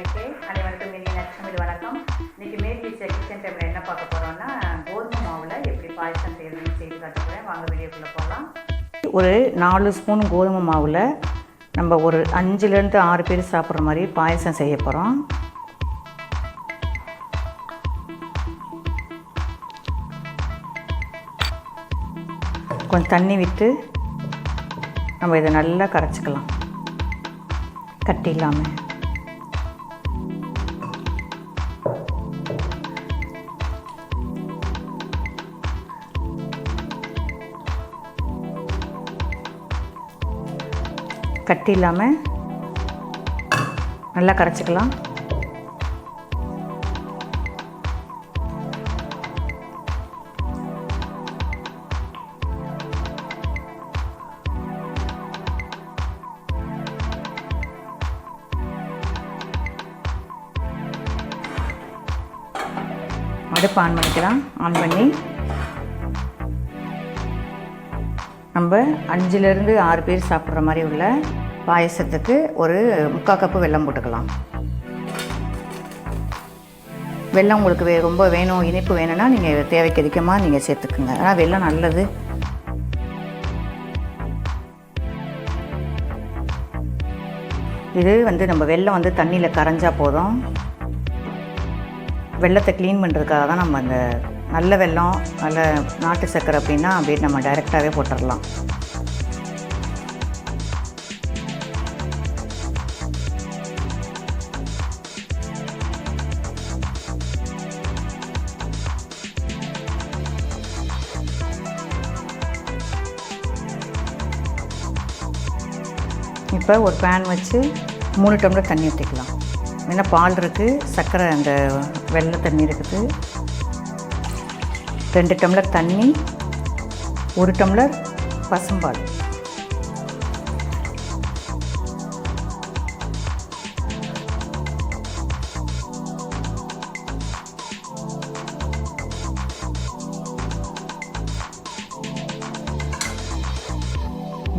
நேயர்களுக்கே அனைவருக்கும் இனிய நட்சமிழ் வணக்கம். இன்றைக்கி மேல் கிச்சன் டைமில் என்ன பார்க்க போகிறோம்னா, கோதுமை மாவில் எப்படி பாயசம் செய்யறதுன்னு செய்து காட்ட போகிறேன். வாங்க வீடியோக்குள்ளே போகலாம். ஒரு 4 ஸ்பூன் கோதுமை மாவில் நம்ம ஒரு 5லேருந்து 6 பேர் சாப்பிட்ற மாதிரி பாயசம் செய்ய போகிறோம். கொஞ்சம் தண்ணி விட்டு நம்ம இதை நல்லா கரைச்சிக்கலாம், கட்டி இல்லாமல். கட்டி இல்லாமல் நல்லா கரைச்சிக்கலாம். அடுப்பு ஆன் பண்ணிக்கலாம். ஆன் பண்ணி நம்ம 5லேருந்து 6 பேர் சாப்பிட்ற மாதிரி உள்ள பாயசத்துக்கு ஒரு 3/4 கப்பு வெல்லம் போட்டுக்கலாம். வெல்லம் உங்களுக்கு ரொம்ப வேணும், இனிப்பு வேணும்னா நீங்கள் தேவைக்கு அதிகமாக நீங்கள் சேர்த்துக்குங்க. ஆனால் வெல்லம் நல்லது. இது நம்ம வெல்லம் தண்ணியில் கரைஞ்சா போதும். வெல்லத்தை க்ளீன் பண்ணுறதுக்காக தான் நம்ம அந்த நல்ல வெல்லம், நல்ல நாட்டு சர்க்கரை அப்படின்னா அப்படியே நம்ம டைரெக்டாகவே போட்டுடலாம். இப்போ ஒரு பேன் வச்சு 3 டம்ளர் தண்ணி ஊற்றிக்கலாம். ஏன்னா பால் இருக்குது, சர்க்கரை அந்த வெள்ளை தண்ணி இருக்குது. 2 டம்ளர் தண்ணி, 1 டம்ளர் பசும்பால்.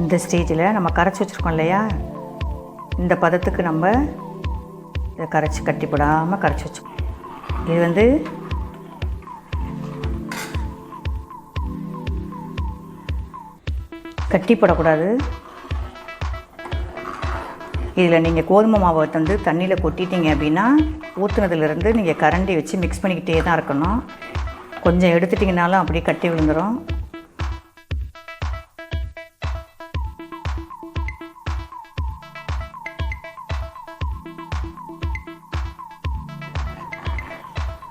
இந்த ஸ்டேஜில் நம்ம கரைச்சி வச்சுருக்கோம் இல்லையா, இந்த பதத்துக்கு நம்ம இதை கரைச்சி கட்டிப்படாமல் கரைச்சி வச்சுக்கோம். இது கட்டிப்படக்கூடாது. இதில் நீங்கள் கோதுமை மாவை தண்ணியில் கொட்டிட்டீங்க அப்படின்னா ஊற்றுனதுலேருந்து நீங்கள் கரண்டி வச்சு மிக்ஸ் பண்ணிக்கிட்டே தான் இருக்கணும். கொஞ்சம் எடுத்துட்டிங்கனாலும் அப்படியே கட்டி விழுந்துடும்.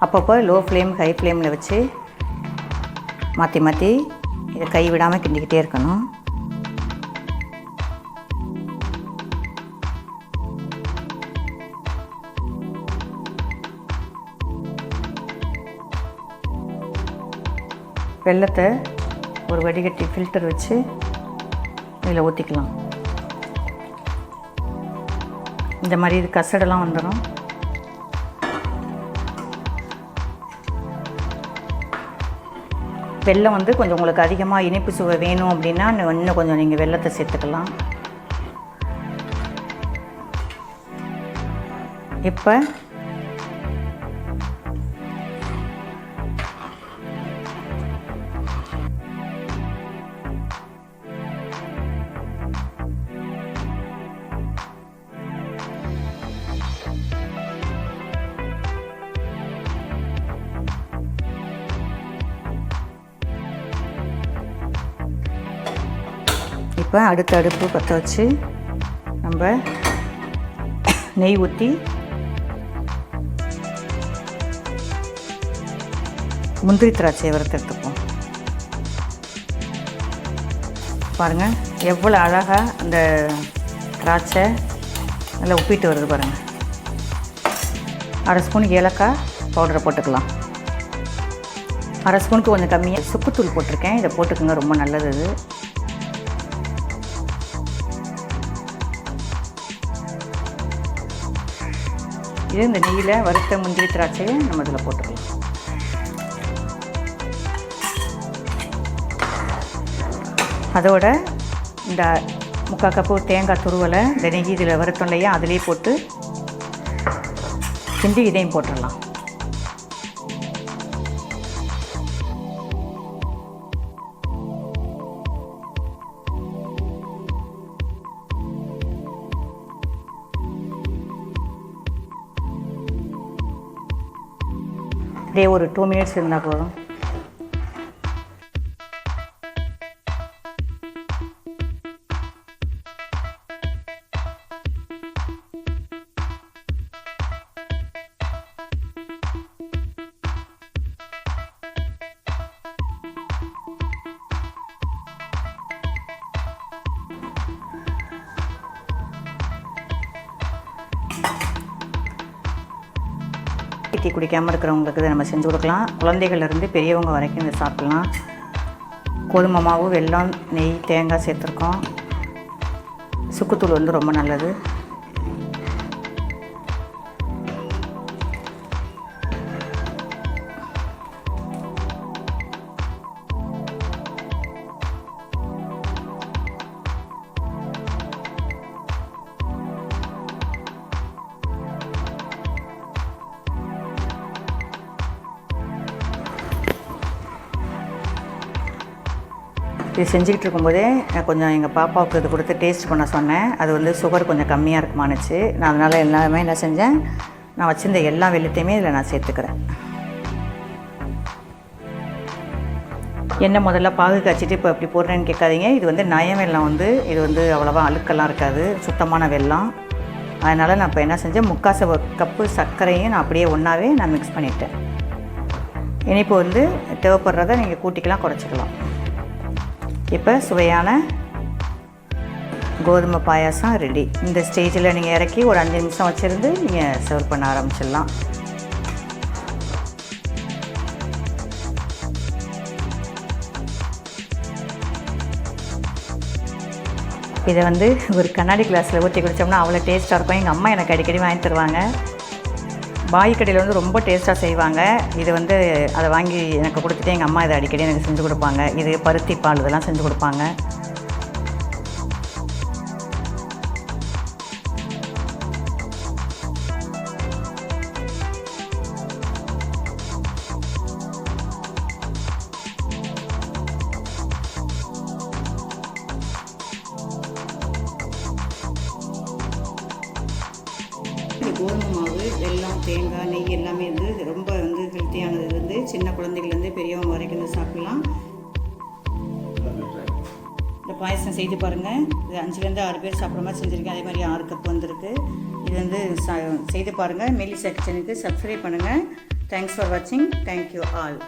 அப்பப்போ லோ ஃப்ளேம், ஹை ஃப்ளேமில் வச்சு மாற்றி மாற்றி இதை கை விடாமல் கிண்டிக்கிட்டே இருக்கணும். வெல்லத்தை ஒரு வடிகட்டி ஃபில்டர் வச்சு இதில் ஊற்றிக்கலாம். இந்த மாதிரி இது கசடெல்லாம் வந்துடும். வெல்லம் கொஞ்சம் உங்களுக்கு அதிகமாக இனிப்பு சுவை வேணும் அப்படின்னா இன்னும் கொஞ்சம் நீங்கள் வெல்லத்தை சேர்த்துக்கலாம். இப்போ அடுத்த அடுப்பு பற்ற வச்சு நம்ம நெய் ஊற்றி முந்திரி திராட்சையை வறுத்து எடுத்துப்போம். பாருங்கள் எவ்வளோ அழகாக அந்த திராட்சை நல்லா உப்பிட்டு வருது பாருங்கள். 1/2 ஸ்பூன் ஏலக்காய் பவுடரை போட்டுக்கலாம். 1/2 ஸ்பூனுக்கு கொஞ்சம் கம்மியாக சுக்குத்தூள் போட்டிருக்கேன், இதை போட்டுக்கோங்க, ரொம்ப நல்லது இது. இது இந்த நெய்யில் வறுத்த முந்திரி திராட்சையை நம்ம இதில் போட்டுக்கலாம். அதோட இந்த 3/4 கப்பு தேங்காய் துருவலை இந்த நெய் இதில் வறுத்தோம் இல்லையா, அதிலே போட்டு கிண்டி இதையும் போட்டுடலாம். அப்படியே ஒரு 2 மினிட்ஸ் இருந்தால் போதும். டீ குடிக்காமல் இருக்கிறவங்களுக்கு இதை நம்ம செஞ்சு கொடுக்கலாம். குழந்தைகள்லேருந்து பெரியவங்க வரைக்கும் இதை சாப்பிட்லாம். கோதுமை மாவு, வெல்லம், நெய், தேங்காய் சேர்த்துருக்கோம். சுக்குத்தூள் வந்து ரொம்ப நல்லது. இது செஞ்சுக்கிட்டு இருக்கும்போதே கொஞ்சம் எங்கள் பாப்பாவுக்கு இது கொடுத்து டேஸ்ட் பண்ண சொன்னேன். அது வந்து சுகர் கொஞ்சம் கம்மியாக இருக்குமானுச்சு. நான் அதனால் எல்லாமே என்ன செஞ்சேன், நான் வச்சுருந்த எல்லா வெள்ளத்தையுமே இதில் நான் சேர்த்துக்கிறேன். எண்ணெய் முதல்ல பாகு காய்ச்சிட்டு இப்போ எப்படி போடுறேன்னு கேட்காதீங்க. இது வந்து நயம் வெல்லம் வந்து இது வந்து அவ்வளோவா அழுக்கெல்லாம் இருக்காது, சுத்தமான வெல்லம். அதனால் நான் இப்போ என்ன செஞ்சேன், 3/4 கப்பு சர்க்கரையும் நான் அப்படியே ஒன்றாவே நான் மிக்ஸ் பண்ணிட்டேன். இனிப்பு வந்து தேவைப்படுறத நீங்கள் கூட்டிக்கலாம், குறைச்சிக்கலாம். இப்போ சுவையான கோதுமை பாயாசம் ரெடி. இந்த ஸ்டேஜில் நீங்கள் இறக்கி ஒரு 5 நிமிஷம் வச்சுருந்து நீங்கள் சர்வ் பண்ண ஆரம்பிச்சிடலாம். இதை வந்து ஒரு கண்ணாடி கிளாஸில் ஊற்றி குடித்தோம்னா அவ்வளோ டேஸ்ட்டாக இருக்கும். எங்கள் அம்மா எனக்கு அடிக்கடி வாங்கி தருவாங்க. பாய் கடையில் வந்து ரொம்ப டேஸ்ட்டாக செய்வாங்க. இது வந்து அதை வாங்கி எனக்கு கொடுத்துட்டு எங்கள் அம்மா இதை அடிக்கடி எனக்கு செஞ்சு கொடுப்பாங்க. இது பருத்தி பால் இதெல்லாம் செஞ்சு கொடுப்பாங்க. கோதுமை மாவு, வெல்லம், தேங்காய், நெய் எல்லாமே வந்து ரொம்ப வந்து ஹெல்த்தியானது. இது வந்து சின்ன குழந்தைகள்லேருந்து பெரியவங்க வரைக்கும் வந்து சாப்பிட்லாம். இந்த பாயசம் செய்து பாருங்கள். இது 5லேருந்து 6 பேர் சாப்பிட்ற மாதிரி செஞ்சுருக்கேன். அதே மாதிரி 6 கப் வந்திருக்கு. இது வந்து செய்து பாருங்கள். மெல்லிசா கிச்சனுக்கு சப்ஸ்கிரைப் பண்ணுங்கள். தேங்க்ஸ் ஃபார் வாட்சிங். Thank you all.